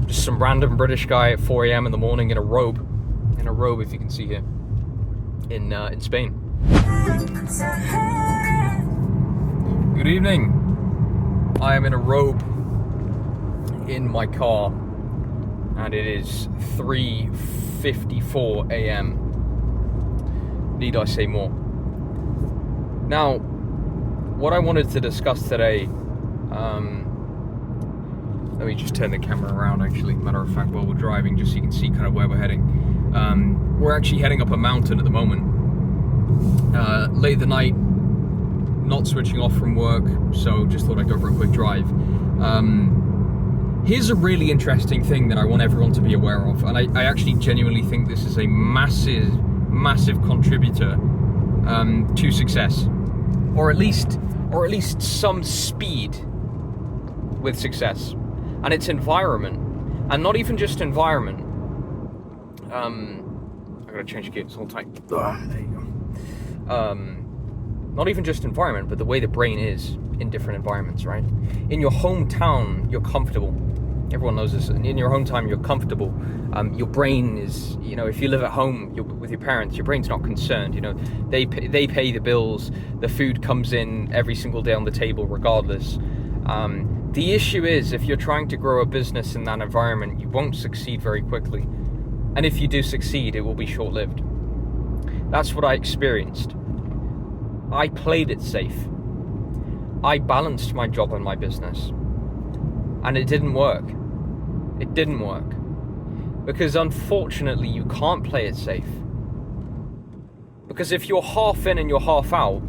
Just some random British guy at 4 a.m. in the morning in a robe, if you can see here, in Spain. Good evening. I am in a robe in my car, and it is 3:54 a.m. Need I say more? Now, what I wanted to discuss today, let me just turn the camera around, actually, matter of fact, while we're driving, just so you can see kind of where we're heading. We're actually heading up a mountain at the moment. Late at the night, not switching off from work, so just thought I'd go for a quick drive. Here's a really interesting thing that I want everyone to be aware of, and I actually genuinely think this is a massive contributor to success, or at least some speed with success. And it's environment, and not even just environment. I'm gonna change gears all the time. There you go. Not even just environment, but the way the brain is in different environments, right? In your hometown, you're comfortable. Everyone knows this. In your hometown, you're comfortable. Your brain is, if you live at home with your parents, your brain's not concerned. They pay the bills. The food comes in every single day on the table, regardless. The issue is, if you're trying to grow a business in that environment, you won't succeed very quickly. And if you do succeed, it will be short-lived. That's what I experienced. I played it safe. I balanced my job and my business. And it didn't work. It didn't work. Because unfortunately, you can't play it safe. Because if you're half in and you're half out,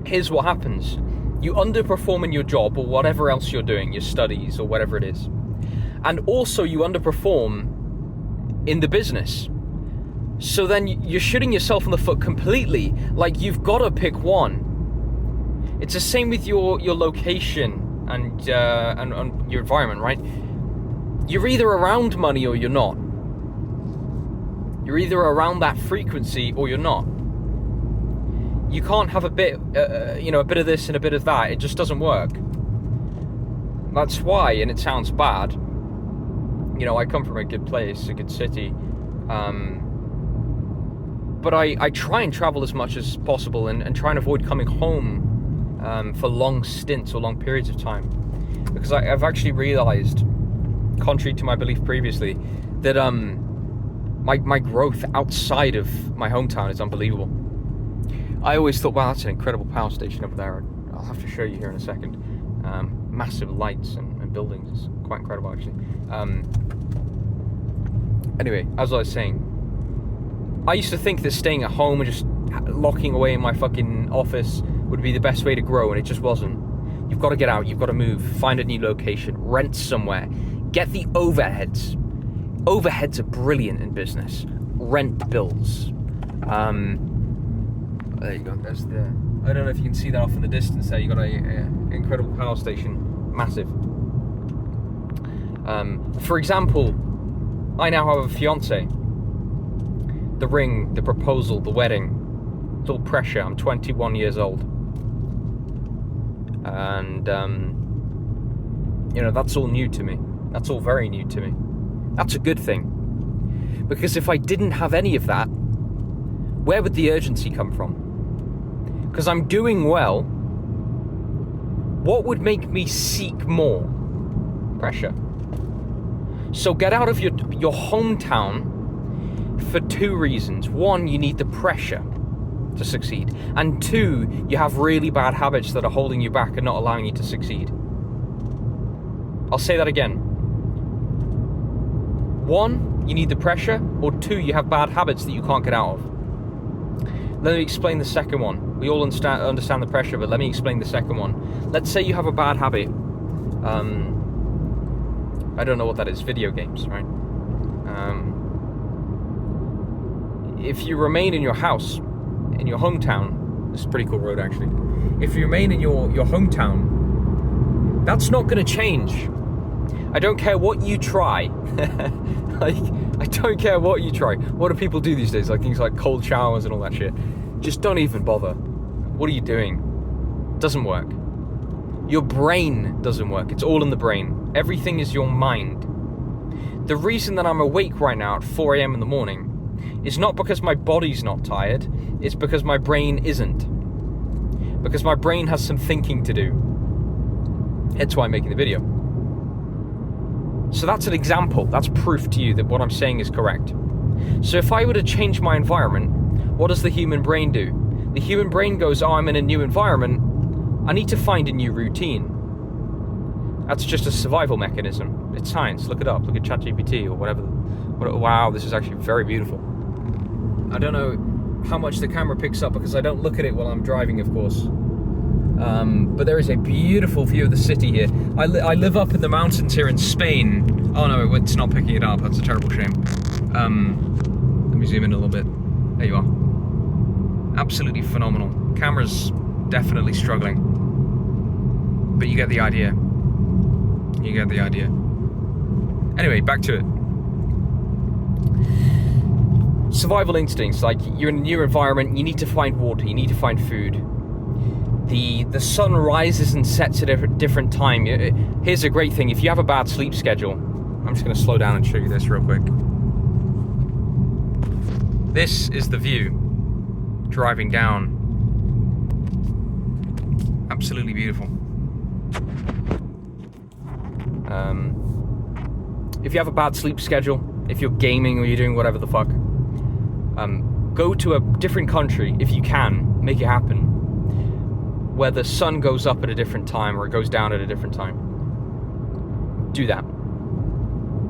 here's what happens. You underperform in your job or whatever else you're doing, your studies or whatever it is. And also you underperform in the business. So then you're shooting yourself in the foot completely. Like, you've got to pick one. It's the same with your location and your environment, right? You're either around money or you're not. You're either around that frequency or you're not. You can't have a bit of this and a bit of that. It just doesn't work. That's why, and it sounds bad, I come from a good place, a good city, but I try and travel as much as possible and try and avoid coming home for long stints or long periods of time, because I've actually realized, contrary to my belief previously, that my growth outside of my hometown is unbelievable. I always thought, wow, that's an incredible power station over there. I'll have to show you here in a second. Massive lights and buildings. It's quite incredible, actually. Anyway, as I was saying, I used to think that staying at home and just locking away in my fucking office would be the best way to grow, and it just wasn't. You've got to get out. You've got to move. Find a new location. Rent somewhere. Get the overheads. Overheads are brilliant in business. Rent bills. There you go, there's I don't know if you can see that off in the distance there. You got a incredible power station, massive. For example, I now have a fiance. The ring, the proposal, the wedding, it's all pressure. I'm 21 years old. And, that's all new to me. That's all very new to me. That's a good thing. Because if I didn't have any of that, where would the urgency come from? Because I'm doing well, what would make me seek more? Pressure. So get out of your hometown for two reasons. One, you need the pressure to succeed. And two, you have really bad habits that are holding you back and not allowing you to succeed. I'll say that again. One, you need the pressure, or two, you have bad habits that you can't get out of. Let me explain the second one. We all understand the pressure, but let me explain the second one. Let's say you have a bad habit. I don't know what that is. Video games, right? If you remain in your house, in your hometown, this is a pretty cool road actually. If you remain in your hometown, that's not going to change. I don't care what you try. I don't care what you try. What do people do these days? Like things like cold showers and all that shit. Just don't even bother. What are you doing? It doesn't work. Your brain doesn't work. It's all in the brain. Everything is your mind. The reason that I'm awake right now at 4 a.m. in the morning is not because my body's not tired, it's because my brain isn't. Because my brain has some thinking to do. Hence why I'm making the video. So that's an example, that's proof to you that what I'm saying is correct. So if I were to change my environment, what does the human brain do? The human brain goes, oh, I'm in a new environment, I need to find a new routine. That's just a survival mechanism. It's science, look it up, look at ChatGPT or whatever. Wow, this is actually very beautiful. I don't know how much the camera picks up because I don't look at it while I'm driving, of course. But there is a beautiful view of the city here. I live up in the mountains here in Spain. Oh no, it's not picking it up, that's a terrible shame. Let me zoom in a little bit. There you are. Absolutely phenomenal. Camera's definitely struggling. But you get the idea. You get the idea. Anyway, back to it. Survival instincts, like you're in a new environment, you need to find water, you need to find food. The sun rises and sets at a different time. Here's a great thing, if you have a bad sleep schedule, I'm just going to slow down and show you this real quick. This is the view driving down. Absolutely beautiful. If you have a bad sleep schedule, if you're gaming or you're doing whatever the fuck, go to a different country if you can, make it happen, where the sun goes up at a different time or it goes down at a different time. Do that.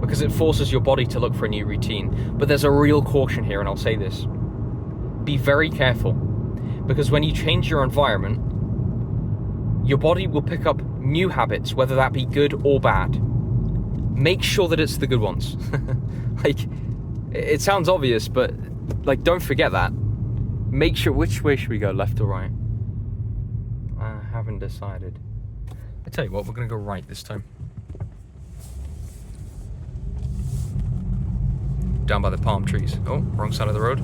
Because it forces your body to look for a new routine. But there's a real caution here, and I'll say this. Be very careful. Because when you change your environment, your body will pick up new habits, whether that be good or bad. Make sure that it's the good ones. Like, it sounds obvious, but like, don't forget that. Make sure, which way should we go, left or right? I haven't decided. I tell you what, we're gonna go right this time. Down by the palm trees. Oh, wrong side of the road.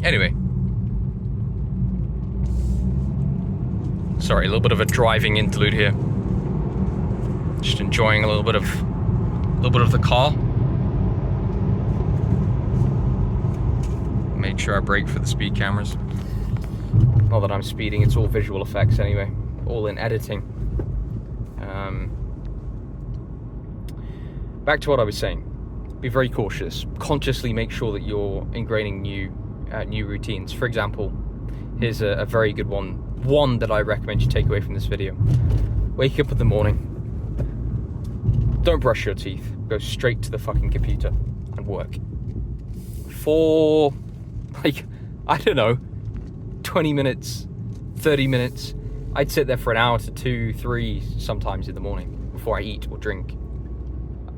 Anyway, sorry, a little bit of a driving interlude here. Just enjoying a little bit of the car. Made sure I brake for the speed cameras. Not that I'm speeding; it's all visual effects anyway, all in editing. Back to what I was saying. Be very cautious. Consciously make sure that you're ingraining new routines. For example, here's a very good one that I recommend you take away from this video. Wake up in the morning, don't brush your teeth, go straight to the fucking computer and work for, like, I don't know, 20 minutes, 30 minutes. I'd sit there for an hour to 2, 3 sometimes in the morning before I eat or drink.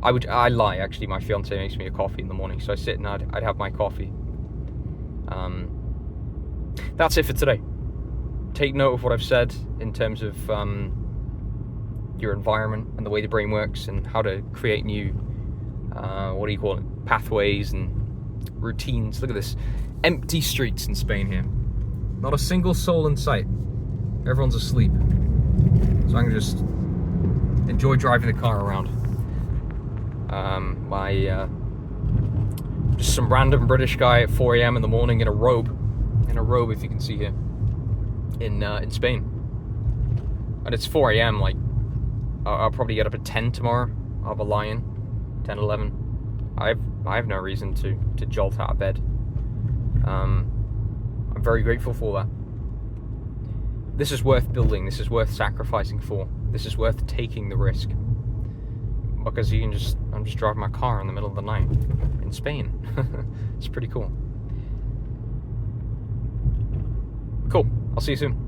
I lie, actually. My fiance makes me a coffee in the morning, so I sit and I'd have my coffee. That's it for today. Take note of what I've said in terms of your environment and the way the brain works and how to create new, pathways and routines. Look at this. Empty streets in Spain here. Not a single soul in sight. Everyone's asleep. So I can just enjoy driving the car around. Just some random British guy at 4 a.m. in the morning in a robe, if you can see here, in Spain. And it's 4 a.m. Like, I'll probably get up at 10 tomorrow. I'll have a lie-in, 10, 11. I have no reason to jolt out of bed. I'm very grateful for that. This is worth building. This is worth sacrificing for. This is worth taking the risk. Because I'm just driving my car in the middle of the night in Spain. It's pretty cool. Cool. I'll see you soon.